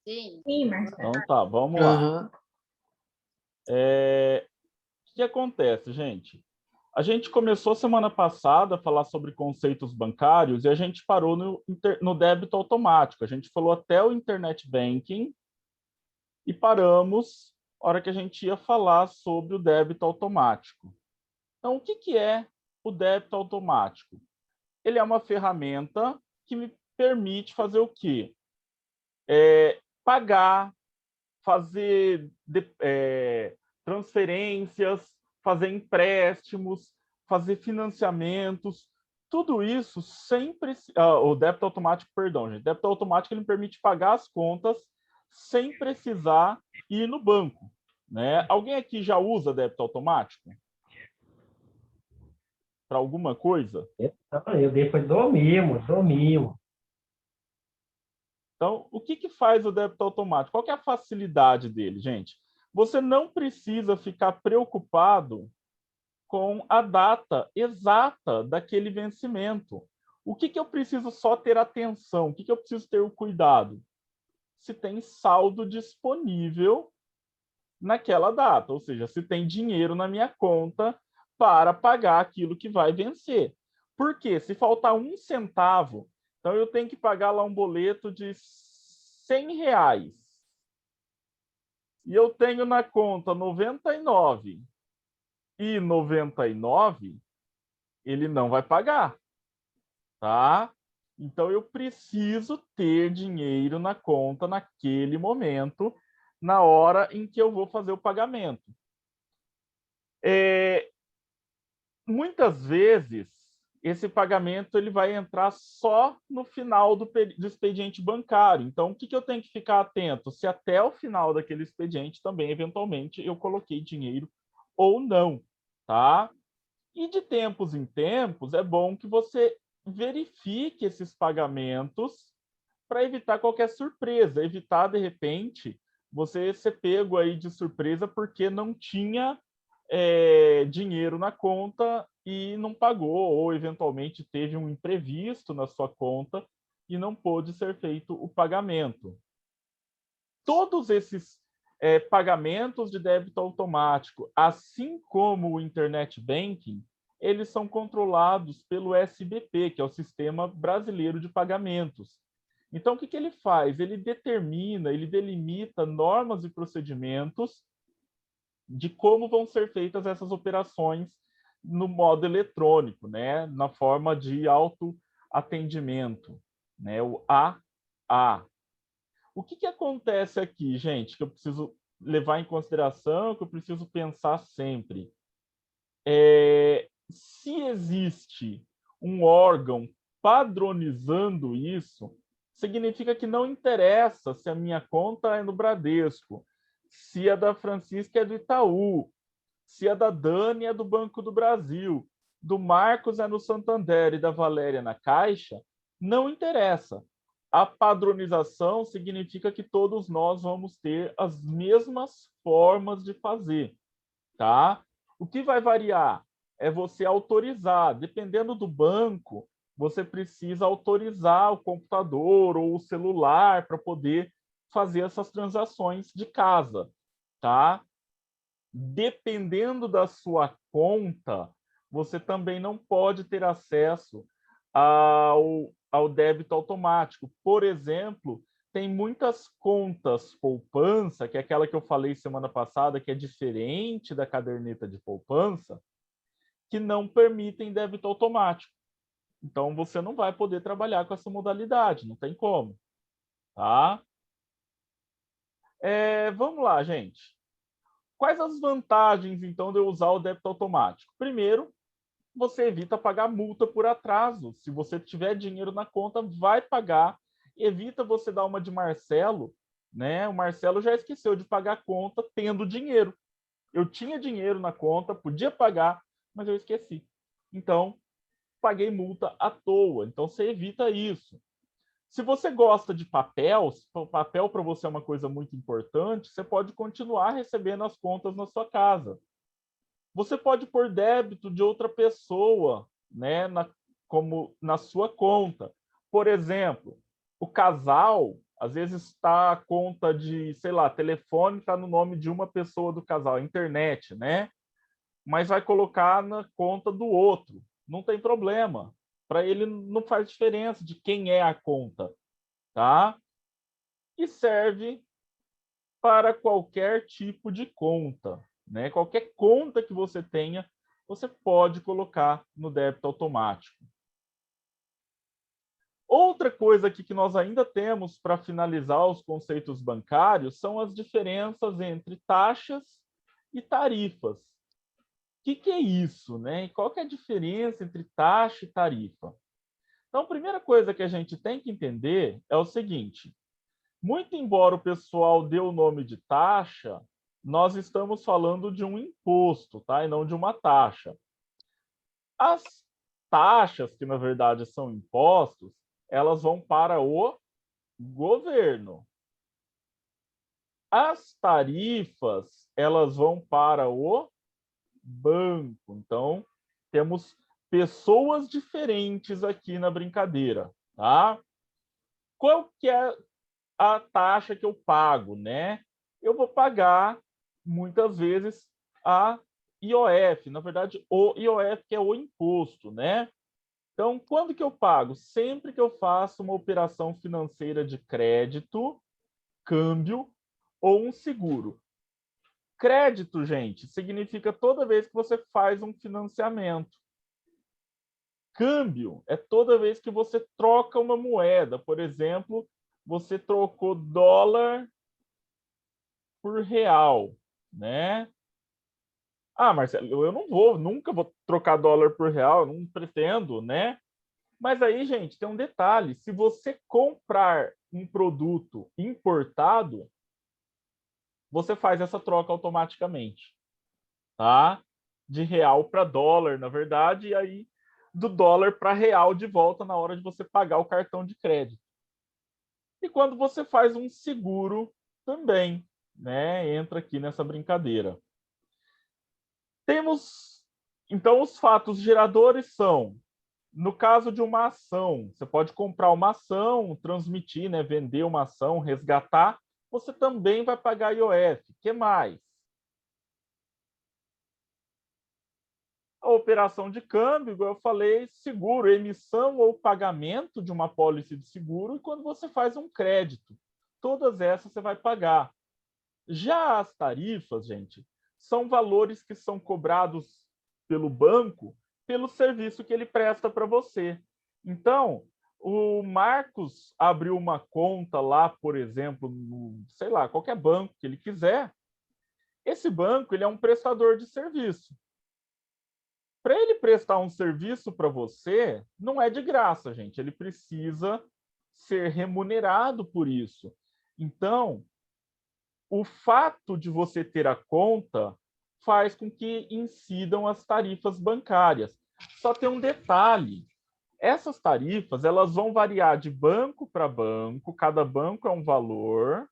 Sim. Sim, Marcelo. Então tá, vamos lá. Aham. O que acontece, gente? A gente começou semana passada a falar sobre conceitos bancários e a gente parou no débito automático. A gente falou até o Internet Banking e paramos na hora que a gente ia falar sobre o débito automático. Então, o que é o débito automático? Ele é uma ferramenta que me permite fazer o quê? Pagar, fazer transferências, fazer empréstimos, fazer financiamentos, tudo isso sempre... o débito automático, perdão, gente. O débito automático ele me permite pagar as contas sem precisar ir no banco. Né? Alguém aqui já usa débito automático? Para alguma coisa? Eu depois do mimo. Então, o que faz o débito automático? Qual que é a facilidade dele, gente? Você não precisa ficar preocupado com a data exata daquele vencimento. O que eu preciso só ter atenção? O que eu preciso ter o cuidado? Se tem saldo disponível naquela data, ou seja, se tem dinheiro na minha conta para pagar aquilo que vai vencer. Por quê? Se faltar 1 centavo, então eu tenho que pagar lá um boleto de R$ 100. E eu tenho na conta 99,99, ele não vai pagar, tá? Então eu preciso ter dinheiro na conta naquele momento, na hora em que eu vou fazer o pagamento. Muitas vezes esse pagamento ele vai entrar só no final do expediente bancário. Então, o que eu tenho que ficar atento? Se até o final daquele expediente também, eventualmente, eu coloquei dinheiro ou não, tá? E de tempos em tempos, é bom que você verifique esses pagamentos para evitar qualquer surpresa, evitar, de repente, você ser pego aí de surpresa porque não tinha dinheiro na conta e não pagou, ou eventualmente teve um imprevisto na sua conta e não pôde ser feito o pagamento. Todos esses pagamentos de débito automático, assim como o Internet Banking, eles são controlados pelo SBP, que é o Sistema Brasileiro de Pagamentos. Então, o que ele faz? Ele determina, ele delimita normas e procedimentos de como vão ser feitas essas operações no modo eletrônico, né? Na forma de autoatendimento, né? O AA. O que acontece aqui, gente, que eu preciso levar em consideração, que eu preciso pensar sempre? Se existe um órgão padronizando isso, significa que não interessa se a minha conta é no Bradesco, se a da Francisca é do Itaú, se a da Dani é do Banco do Brasil, do Marcos é no Santander e da Valéria na Caixa, não interessa. A padronização significa que todos nós vamos ter as mesmas formas de fazer, tá? O que vai variar é você autorizar. Dependendo do banco, você precisa autorizar o computador ou o celular para poder fazer essas transações de casa, tá? Dependendo da sua conta, você também não pode ter acesso ao débito automático. Por exemplo, tem muitas contas poupança, que é aquela que eu falei semana passada, que é diferente da caderneta de poupança, que não permitem débito automático. Então, você não vai poder trabalhar com essa modalidade, não tem como. Tá? Vamos lá, gente. Quais as vantagens, então, de eu usar o débito automático? Primeiro, você evita pagar multa por atraso. Se você tiver dinheiro na conta, vai pagar. Evita você dar uma de Marcelo, né? O Marcelo já esqueceu de pagar a conta tendo dinheiro. Eu tinha dinheiro na conta, podia pagar, mas eu esqueci. Então, paguei multa à toa. Então, você evita isso. Se você gosta de papel, se o papel para você é uma coisa muito importante, você pode continuar recebendo as contas na sua casa. Você pode pôr débito de outra pessoa, né, como na sua conta. Por exemplo, o casal, Às vezes está a conta de, sei lá, telefone está no nome de uma pessoa do casal, internet, né? Mas vai colocar na conta do outro. Não tem problema. Para ele não faz diferença de quem é a conta, tá? E serve para qualquer tipo de conta, né? Qualquer conta que você tenha, você pode colocar no débito automático. Outra coisa aqui que nós ainda temos para finalizar os conceitos bancários são as diferenças entre taxas e tarifas. O que é isso, né? E qual que é a diferença entre taxa e tarifa? Então, a primeira coisa que a gente tem que entender é o seguinte: muito embora o pessoal dê o nome de taxa, nós estamos falando de um imposto, tá? E não de uma taxa. As taxas, que na verdade são impostos, elas vão para o governo. As tarifas, elas vão para o banco. Então, temos pessoas diferentes aqui na brincadeira, tá? Qual que é a taxa que eu pago, né? Eu vou pagar, muitas vezes, a IOF. Na verdade, o IOF, que é o imposto, né? Então, quando que eu pago? Sempre que eu faço uma operação financeira de crédito, câmbio ou um seguro. Crédito, gente, significa toda vez que você faz um financiamento. Câmbio é toda vez que você troca uma moeda. Por exemplo, você trocou dólar por real, né? Ah, Marcelo, eu não vou, nunca vou trocar dólar por real, eu não pretendo, né? Mas aí, gente, tem um detalhe: se você comprar um produto importado, você faz essa troca automaticamente, tá? De real para dólar, na verdade, e aí do dólar para real de volta na hora de você pagar o cartão de crédito. E quando você faz um seguro também, né? Entra aqui nessa brincadeira. Temos, então, os fatos geradores são, no caso de uma ação, você pode comprar uma ação, transmitir, né, vender uma ação, resgatar, você também vai pagar IOF. O que mais? A operação de câmbio, igual eu falei, seguro, emissão ou pagamento de uma pólice de seguro, e quando você faz um crédito. Todas essas você vai pagar. Já as tarifas, gente, são valores que são cobrados pelo banco pelo serviço que ele presta para você. Então, o Marcos abriu uma conta lá, por exemplo, no, sei lá, qualquer banco que ele quiser. Esse banco, ele é um prestador de serviço. Para ele prestar um serviço para você, não é de graça, gente. Ele precisa ser remunerado por isso. Então, o fato de você ter a conta faz com que incidam as tarifas bancárias. Só tem um detalhe: essas tarifas, elas vão variar de banco para banco, cada banco é um valor,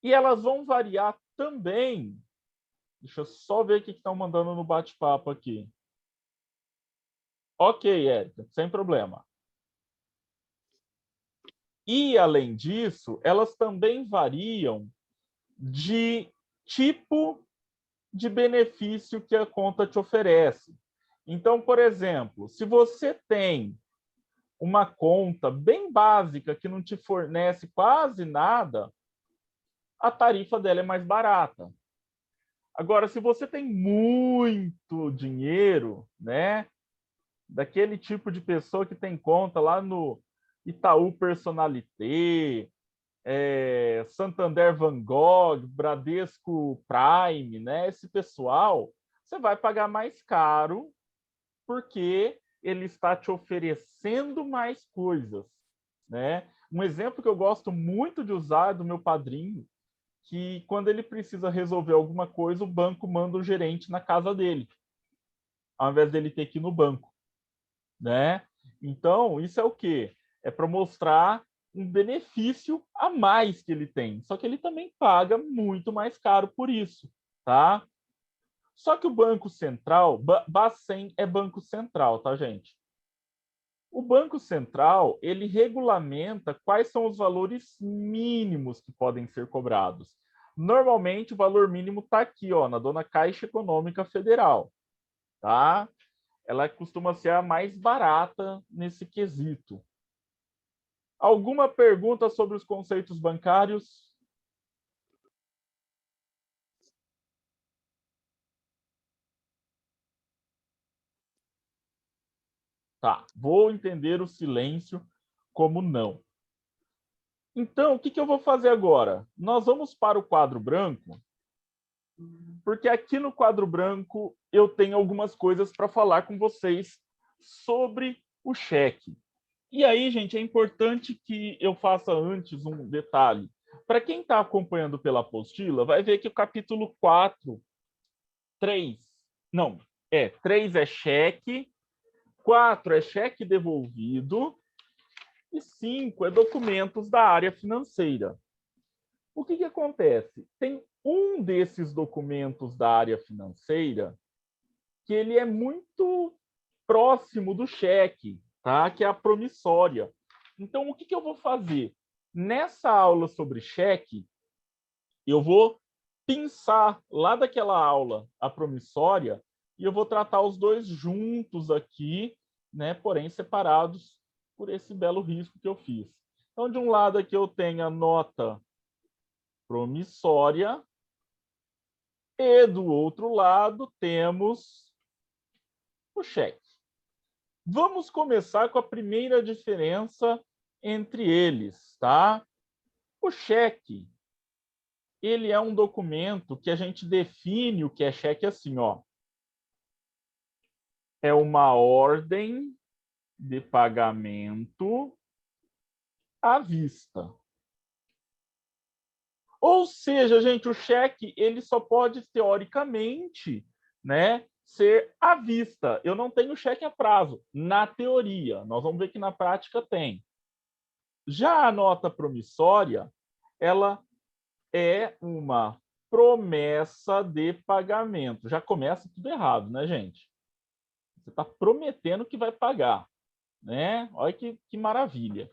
e elas vão variar também. Deixa eu só ver o que estão mandando no bate-papo aqui. Ok, Érica, sem problema. E, além disso, elas também variam de tipo de benefício que a conta te oferece. Então, por exemplo, se você tem uma conta bem básica que não te fornece quase nada, a tarifa dela é mais barata. Agora, se você tem muito dinheiro, né, daquele tipo de pessoa que tem conta lá no Itaú Personalité, Santander Van Gogh, Bradesco Prime, né? Esse pessoal, você vai pagar mais caro porque ele está te oferecendo mais coisas, né? Um exemplo que eu gosto muito de usar é do meu padrinho, que quando ele precisa resolver alguma coisa, o banco manda o gerente na casa dele, ao invés dele ter que ir no banco, né? Então, isso é o quê? É para mostrar um benefício a mais que ele tem. Só que ele também paga muito mais caro por isso, tá? Só que o Banco Central, Bacen é Banco Central, tá, gente? O Banco Central, ele regulamenta quais são os valores mínimos que podem ser cobrados. Normalmente, o valor mínimo está aqui, ó, na dona Caixa Econômica Federal. Tá? Ela costuma ser a mais barata nesse quesito. Alguma pergunta sobre os conceitos bancários? Tá, vou entender o silêncio como não. Então, o que eu vou fazer agora? Nós vamos para o quadro branco, porque aqui no quadro branco eu tenho algumas coisas para falar com vocês sobre o cheque. E aí, gente, é importante que eu faça antes um detalhe. Para quem está acompanhando pela apostila, vai ver que o capítulo 4, 3, não, 3 é cheque, 4 é cheque devolvido e 5 é documentos da área financeira. O que acontece? Tem um desses documentos da área financeira que ele é muito próximo do cheque, tá? Que é a promissória. Então, o que eu vou fazer? Nessa aula sobre cheque, eu vou pinçar lá daquela aula a promissória e eu vou tratar os dois juntos aqui, né? Porém separados por esse belo risco que eu fiz. Então, de um lado aqui eu tenho a nota promissória e do outro lado temos o cheque. Vamos começar com a primeira diferença entre eles, tá? O cheque, ele é um documento que a gente define o que é cheque assim, ó. É uma ordem de pagamento à vista. Ou seja, gente, o cheque ele só pode teoricamente, né, ser à vista. Eu não tenho cheque a prazo, na teoria. Nós vamos ver que na prática tem. Já a nota promissória, ela é uma promessa de pagamento. Já começa tudo errado, né, gente? Você está prometendo que vai pagar, né? Olha que maravilha.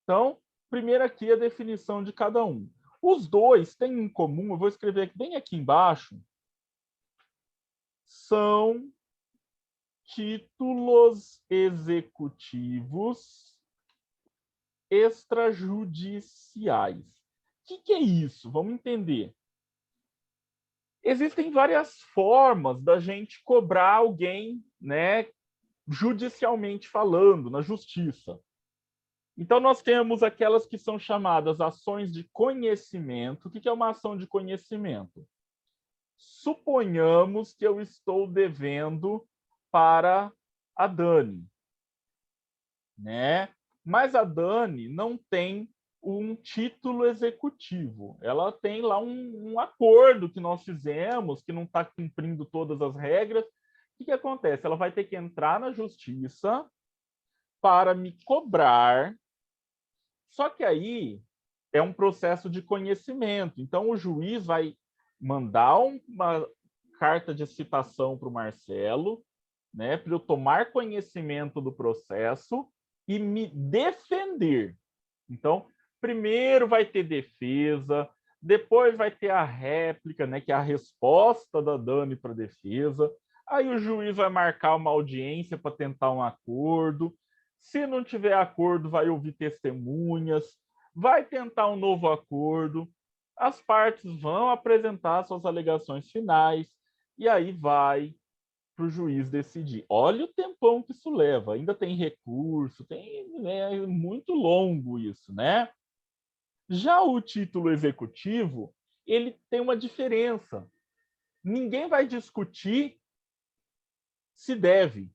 Então, primeiro aqui a definição de cada um. Os dois têm em comum, eu vou escrever bem aqui embaixo, são títulos executivos extrajudiciais. O que é isso? Vamos entender. Existem várias formas da gente cobrar alguém, né, judicialmente falando, na justiça. Então, nós temos aquelas que são chamadas ações de conhecimento. O que é uma ação de conhecimento? Suponhamos que eu estou devendo para a Dani, né? Mas a Dani não tem um título executivo. Ela tem lá um acordo que nós fizemos, que não está cumprindo todas as regras. O que acontece? Ela vai ter que entrar na justiça para me cobrar. Só que aí é um processo de conhecimento. Então, o juiz vai mandar uma carta de citação para o Marcelo, né, para eu tomar conhecimento do processo e me defender. Então, primeiro vai ter defesa, depois vai ter a réplica, né, que é a resposta da Dani para a defesa. Aí o juiz vai marcar uma audiência para tentar um acordo. Se não tiver acordo, vai ouvir testemunhas, vai tentar um novo acordo. As partes vão apresentar suas alegações finais e aí vai para o juiz decidir. Olha o tempão que isso leva. Ainda tem recurso, é muito longo isso, né? Já o título executivo, ele tem uma diferença. Ninguém vai discutir se deve.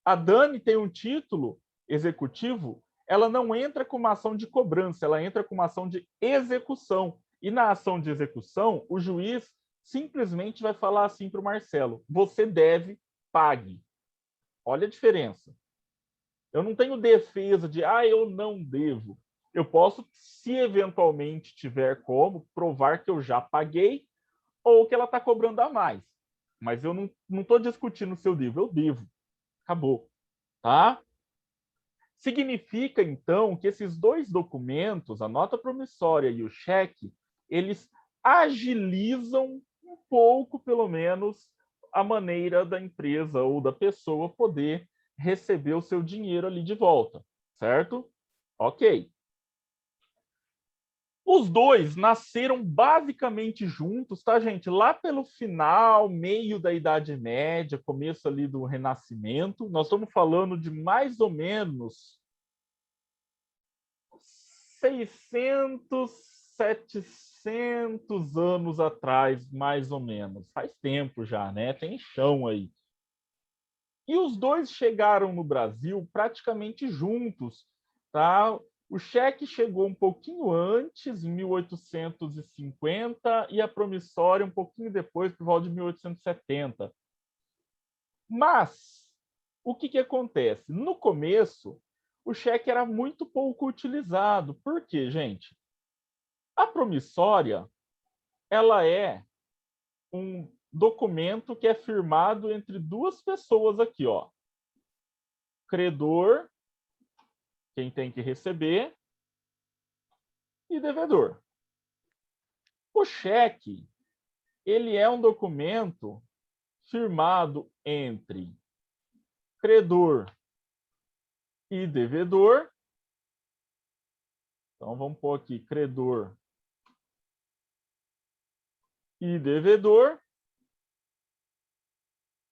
A Dani tem um título executivo, ela não entra com uma ação de cobrança, ela entra com uma ação de execução. E na ação de execução, o juiz simplesmente vai falar assim para o Marcelo: você deve, pague. Olha a diferença. Eu não tenho defesa de, eu não devo. Eu posso, se eventualmente tiver como, provar que eu já paguei ou que ela está cobrando a mais. Mas eu não estou discutindo se eu devo. Eu devo. Acabou. Tá? Significa, então, que esses dois documentos, a nota promissória e o cheque, eles agilizam um pouco, pelo menos, a maneira da empresa ou da pessoa poder receber o seu dinheiro ali de volta, certo? Ok. Os dois nasceram basicamente juntos, tá, gente? Lá pelo final, meio da Idade Média, começo ali do Renascimento. Nós estamos falando de mais ou menos 600, 700 anos atrás, mais ou menos. Faz tempo já, né? Tem chão aí. E os dois chegaram no Brasil praticamente juntos, tá? O cheque chegou um pouquinho antes, em 1850, e a promissória um pouquinho depois, por volta de 1870. Mas, o que acontece? No começo, o cheque era muito pouco utilizado. Por quê, gente? A promissória, ela é um documento que é firmado entre duas pessoas aqui, ó. Credor, quem tem que receber, e devedor. O cheque, ele é um documento firmado entre credor e devedor. Então, vamos pôr aqui, credor e devedor.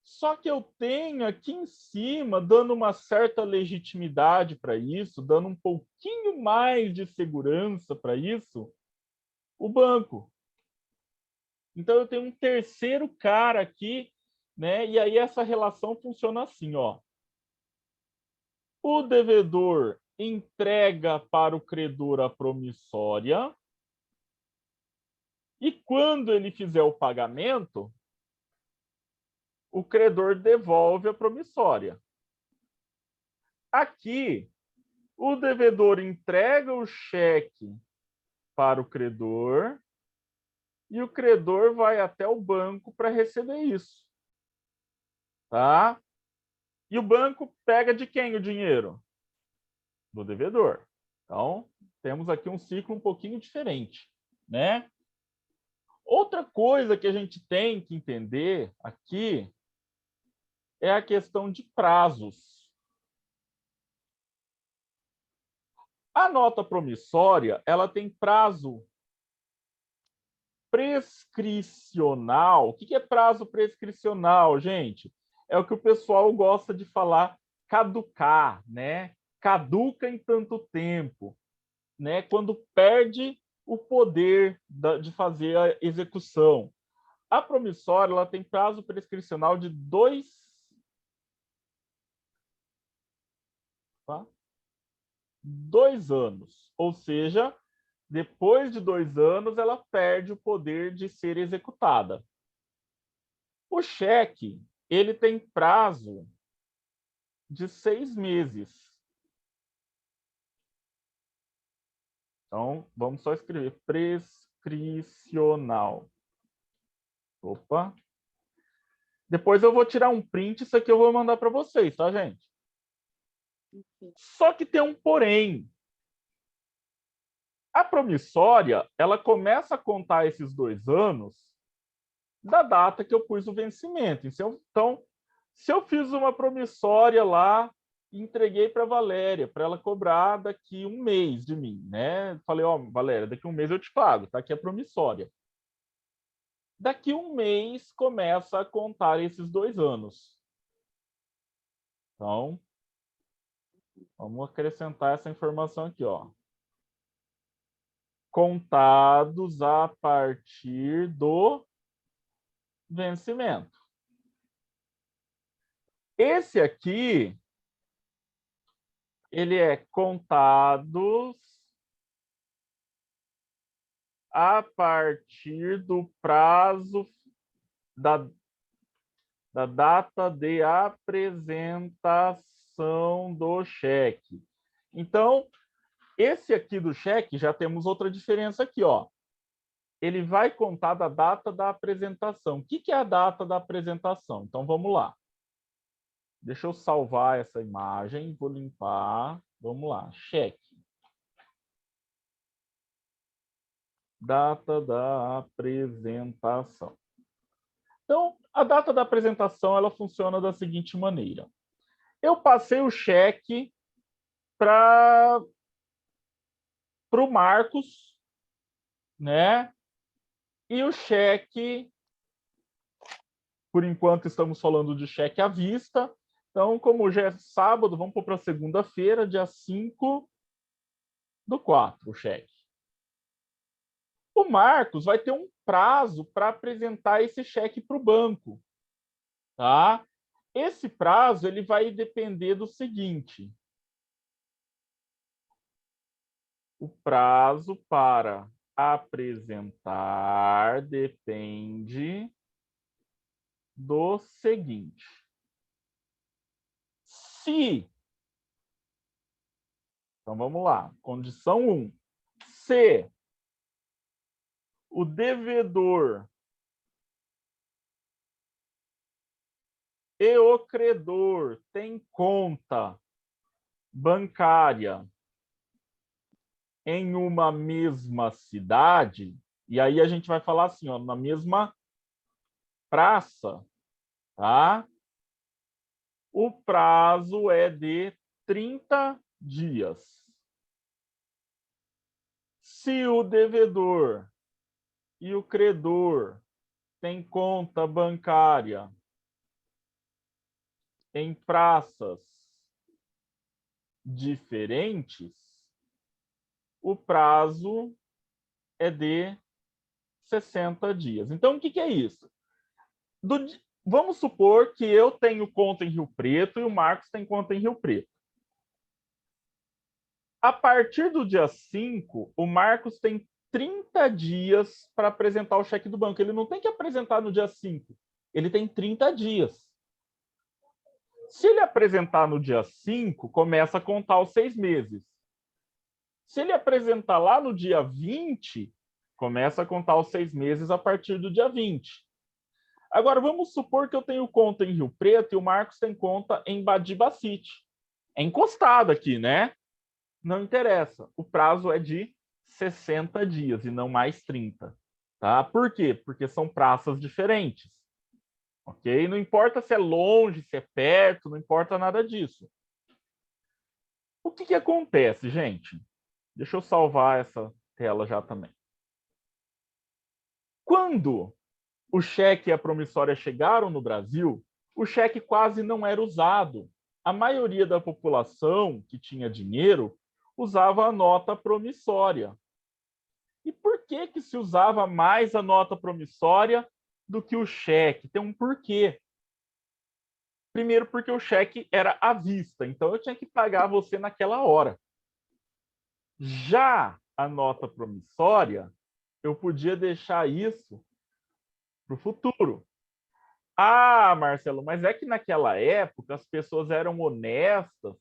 Só que eu tenho aqui em cima, dando uma certa legitimidade para isso, dando um pouquinho mais de segurança para isso, o banco. Então, eu tenho um terceiro cara aqui, né? E aí essa relação funciona assim, ó. O devedor entrega para o credor a promissória e quando ele fizer o pagamento, o credor devolve a promissória. Aqui, o devedor entrega o cheque para o credor e o credor vai até o banco para receber isso. Tá? E o banco pega de quem o dinheiro? Do devedor. Então, temos aqui um ciclo um pouquinho diferente, né? Outra coisa que a gente tem que entender aqui é a questão de prazos. A nota promissória, ela tem prazo prescricional. O que é prazo prescricional, gente? É o que o pessoal gosta de falar caducar, né? Caduca em tanto tempo, né? Quando perde o poder de fazer a execução. A promissória, ela tem prazo prescricional de 2 anos, ou seja, depois de 2 anos, ela perde o poder de ser executada. O cheque, ele tem prazo de 6 meses. Então, vamos só escrever prescricional. Opa. Depois eu vou tirar um print, isso aqui eu vou mandar para vocês, tá, gente? Só que tem um porém. A promissória, ela começa a contar esses 2 anos da data que eu pus o vencimento. Então, se eu fiz uma promissória lá e entreguei para a Valéria, para ela cobrar daqui 1 mês de mim, né? Falei, ó, Valéria, daqui 1 mês eu te pago, tá aqui a promissória. Daqui 1 mês começa a contar esses 2 anos. Então, vamos acrescentar essa informação aqui, ó. Contados a partir do vencimento. Esse aqui, ele é contados a partir do prazo da data de apresentação do cheque. Então, esse aqui do cheque, já temos outra diferença aqui, ó. Ele vai contar da data da apresentação. O que é a data da apresentação? Então, vamos lá. Deixa eu salvar essa imagem, vou limpar. Vamos lá, cheque. Data da apresentação. Então, a data da apresentação ela funciona da seguinte maneira. Eu passei o cheque para o Marcos, né? E o cheque, por enquanto estamos falando de cheque à vista. Então, como já é sábado, vamos pôr para segunda-feira, dia 5/4, o cheque. O Marcos vai ter um prazo para apresentar esse cheque para o banco, tá? Esse prazo ele vai depender do seguinte: o prazo para apresentar depende do seguinte. Se, então vamos lá, condição 1. Se o devedor e o credor têm conta bancária em uma mesma cidade, e aí a gente vai falar assim, ó, na mesma praça, tá? O prazo é de 30 dias. Se o devedor e o credor têm conta bancária em praças diferentes, o prazo é de 60 dias. Então, o que é isso? Vamos supor que eu tenho conta em Rio Preto e o Marcos tem conta em Rio Preto. A partir do dia 5, o Marcos tem 30 dias para apresentar o cheque do banco. Ele não tem que apresentar no dia 5. Ele tem 30 dias. Se ele apresentar no dia 5, começa a contar os 6 meses. Se ele apresentar lá no dia 20, começa a contar os 6 meses a partir do dia 20. Agora, vamos supor que eu tenho conta em Rio Preto e o Marcos tem conta em Badibacite. É encostado aqui, né? Não interessa. O prazo é de 60 dias e não mais 30. Tá? Por quê? Porque são praças diferentes. Ok? Não importa se é longe, se é perto, não importa nada disso. O que acontece, gente? Deixa eu salvar essa tela já também. Quando o cheque e a promissória chegaram no Brasil, o cheque quase não era usado. A maioria da população que tinha dinheiro usava a nota promissória. E por que se usava mais a nota promissória do que o cheque? Tem um porquê. Primeiro, porque o cheque era à vista, então eu tinha que pagar você naquela hora. Já a nota promissória, eu podia deixar isso para o futuro. Ah, Marcelo, mas é que naquela época as pessoas eram honestas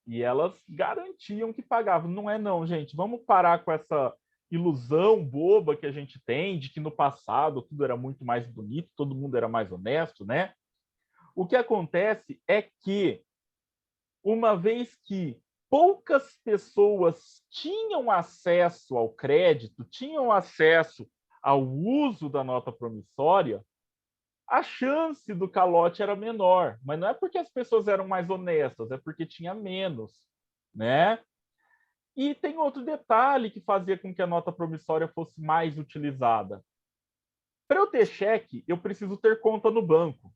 e elas garantiam que pagavam. Não é não, gente. Vamos parar com essa ilusão boba que a gente tem de que no passado tudo era muito mais bonito, todo mundo era mais honesto, né? O que acontece é que, uma vez que poucas pessoas tinham acesso ao crédito, tinham acesso ao uso da nota promissória, a chance do calote era menor. Mas não é porque as pessoas eram mais honestas, é porque tinha menos, né? E tem outro detalhe que fazia com que a nota promissória fosse mais utilizada. Para eu ter cheque, eu preciso ter conta no banco.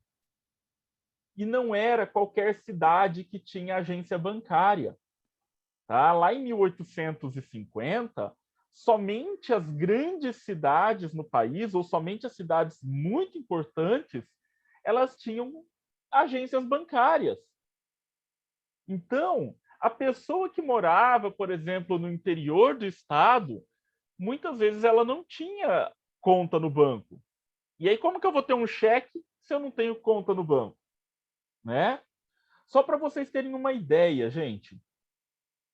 E não era qualquer cidade que tinha agência bancária. Tá? Lá em 1850, somente as grandes cidades no país, ou somente as cidades muito importantes, elas tinham agências bancárias. Então, a pessoa que morava, por exemplo, no interior do estado, muitas vezes ela não tinha conta no banco. E aí, como que eu vou ter um cheque se eu não tenho conta no banco? Né? Só para vocês terem uma ideia, gente.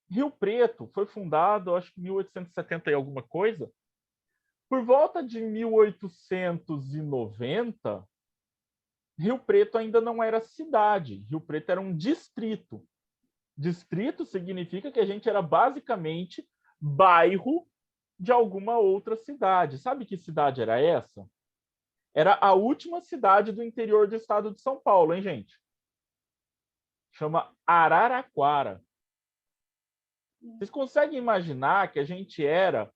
Rio Preto foi fundado, acho que em 1870 e alguma coisa. Por volta de 1890, Rio Preto ainda não era cidade. Rio Preto era um distrito. Distrito significa que a gente era basicamente bairro de alguma outra cidade. Sabe que cidade era essa? Era a última cidade do interior do estado de São Paulo, hein, gente? Chama Araraquara. Vocês conseguem imaginar que a gente era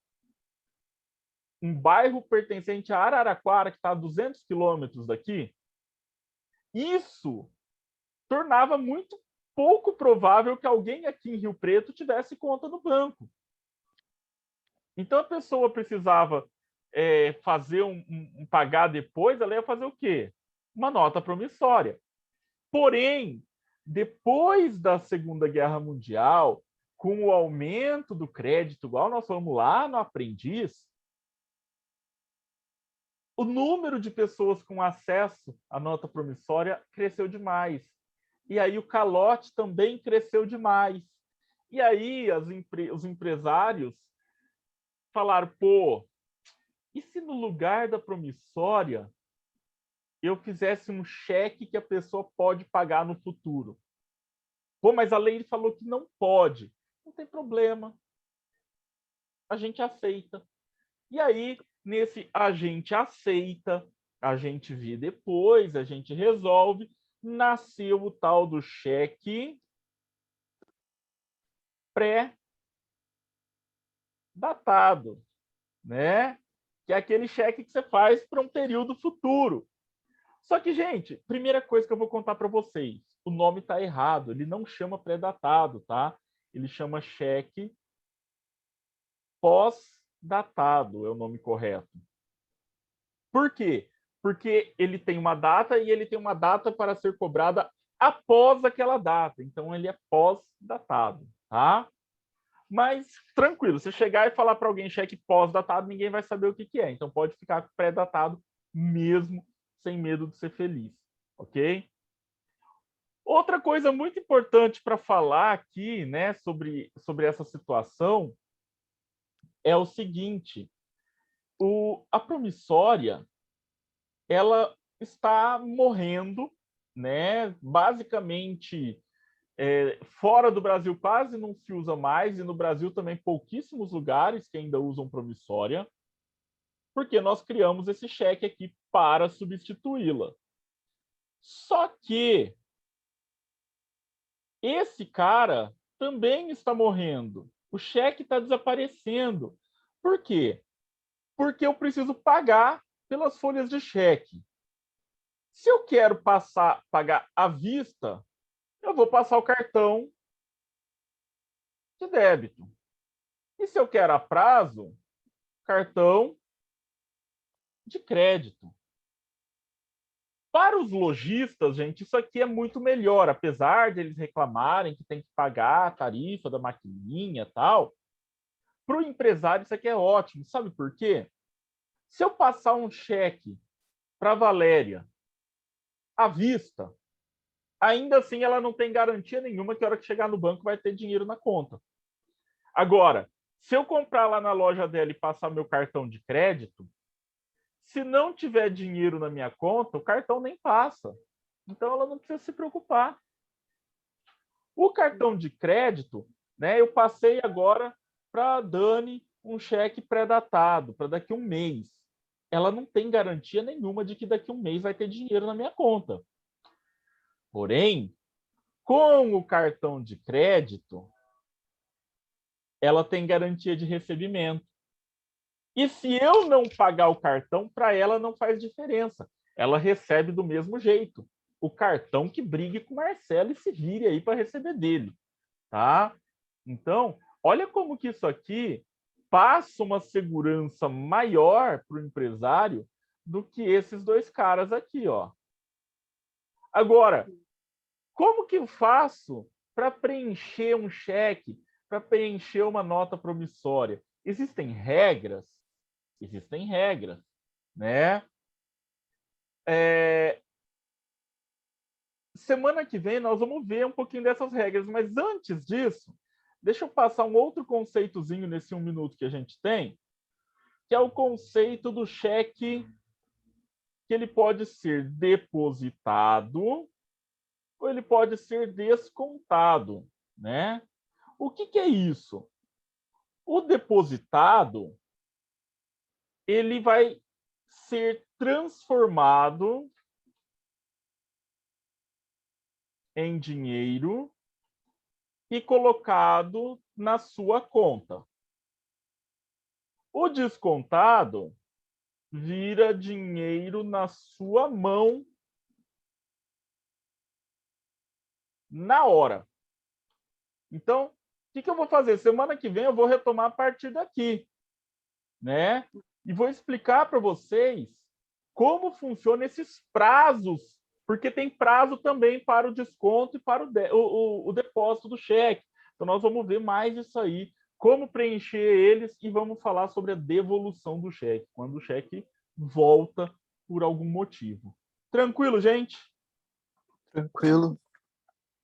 um bairro pertencente a Araraquara, que está a 200 quilômetros daqui? Isso tornava muito pouco provável que alguém aqui em Rio Preto tivesse conta no banco. Então a pessoa precisava fazer pagar depois, ela ia fazer o quê? Uma nota promissória. Porém, depois da Segunda Guerra Mundial, com o aumento do crédito, igual nós falamos lá no Aprendiz, o número de pessoas com acesso à nota promissória cresceu demais. E aí o calote também cresceu demais. E aí os empresários falaram, pô, e se no lugar da promissória eu fizesse um cheque que a pessoa pode pagar no futuro? Pô, mas a lei falou que não pode. Não tem problema. A gente aceita. E aí, nesse a gente aceita, a gente vê depois, a gente resolve, nasceu o tal do cheque pré-datado, né? Que é aquele cheque que você faz para um período futuro. Só que, gente, primeira coisa que eu vou contar para vocês, o nome está errado, ele não chama pré-datado, tá? Ele chama cheque pós-datado, é o nome correto. Por quê? Porque ele tem uma data e ele tem uma data para ser cobrada após aquela data. Então, ele é pós-datado, tá? Mas, tranquilo, se chegar e falar para alguém cheque pós-datado, ninguém vai saber o que é. Então, pode ficar pré-datado mesmo, sem medo de ser feliz, ok? Outra coisa muito importante para falar aqui, né, sobre essa situação é o seguinte: a promissória, ela está morrendo, né? Basicamente, fora do Brasil quase não se usa mais, e no Brasil também pouquíssimos lugares que ainda usam promissória, porque nós criamos esse cheque aqui para substituí-la. Só que esse cara também está morrendo. O cheque está desaparecendo. Por quê? Porque eu preciso pagar pelas folhas de cheque. Se eu quero pagar à vista, eu vou passar o cartão de débito. E se eu quero a prazo, cartão de crédito. Para os lojistas, gente, isso aqui é muito melhor, apesar de eles reclamarem que tem que pagar a tarifa da maquininha e tal. Para o empresário, isso aqui é ótimo. Sabe por quê? Se eu passar um cheque para a Valéria à vista, ainda assim ela não tem garantia nenhuma que a hora que chegar no banco vai ter dinheiro na conta. Agora, se eu comprar lá na loja dela e passar meu cartão de crédito, se não tiver dinheiro na minha conta, o cartão nem passa. Então ela não precisa se preocupar. O cartão de crédito, né, eu passei agora para a Dani um cheque pré-datado para daqui a um mês. Ela não tem garantia nenhuma de que daqui a um mês vai ter dinheiro na minha conta. Porém, com o cartão de crédito, ela tem garantia de recebimento. E se eu não pagar o cartão, para ela não faz diferença. Ela recebe do mesmo jeito. O cartão que brigue com o Marcelo e se vire aí para receber dele, tá? Então, olha como que isso aqui passa uma segurança maior para o empresário do que esses dois caras aqui, ó. Agora, como que eu faço para preencher um cheque, para preencher uma nota promissória? Existem regras? Existem regras, né? Semana que vem nós vamos ver um pouquinho dessas regras, mas antes disso, deixa eu passar um outro conceitozinho nesse 1 minuto que a gente tem, que é o conceito do cheque, que ele pode ser depositado ou ele pode ser descontado, né? O que é isso? O depositado, ele vai ser transformado em dinheiro e colocado na sua conta. O descontado vira dinheiro na sua mão na hora. Então, o que eu vou fazer? Semana que vem eu vou retomar a partir daqui, né? E vou explicar para vocês como funcionam esses prazos, porque tem prazo também para o desconto e para o depósito do cheque. Então, nós vamos ver mais isso aí, como preencher eles e vamos falar sobre a devolução do cheque, quando o cheque volta por algum motivo. Tranquilo, gente? Tranquilo.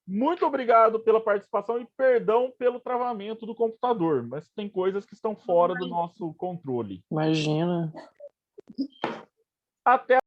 Muito obrigado pela participação e perdão pelo travamento do computador, mas tem coisas que estão fora do nosso controle. Imagina. Até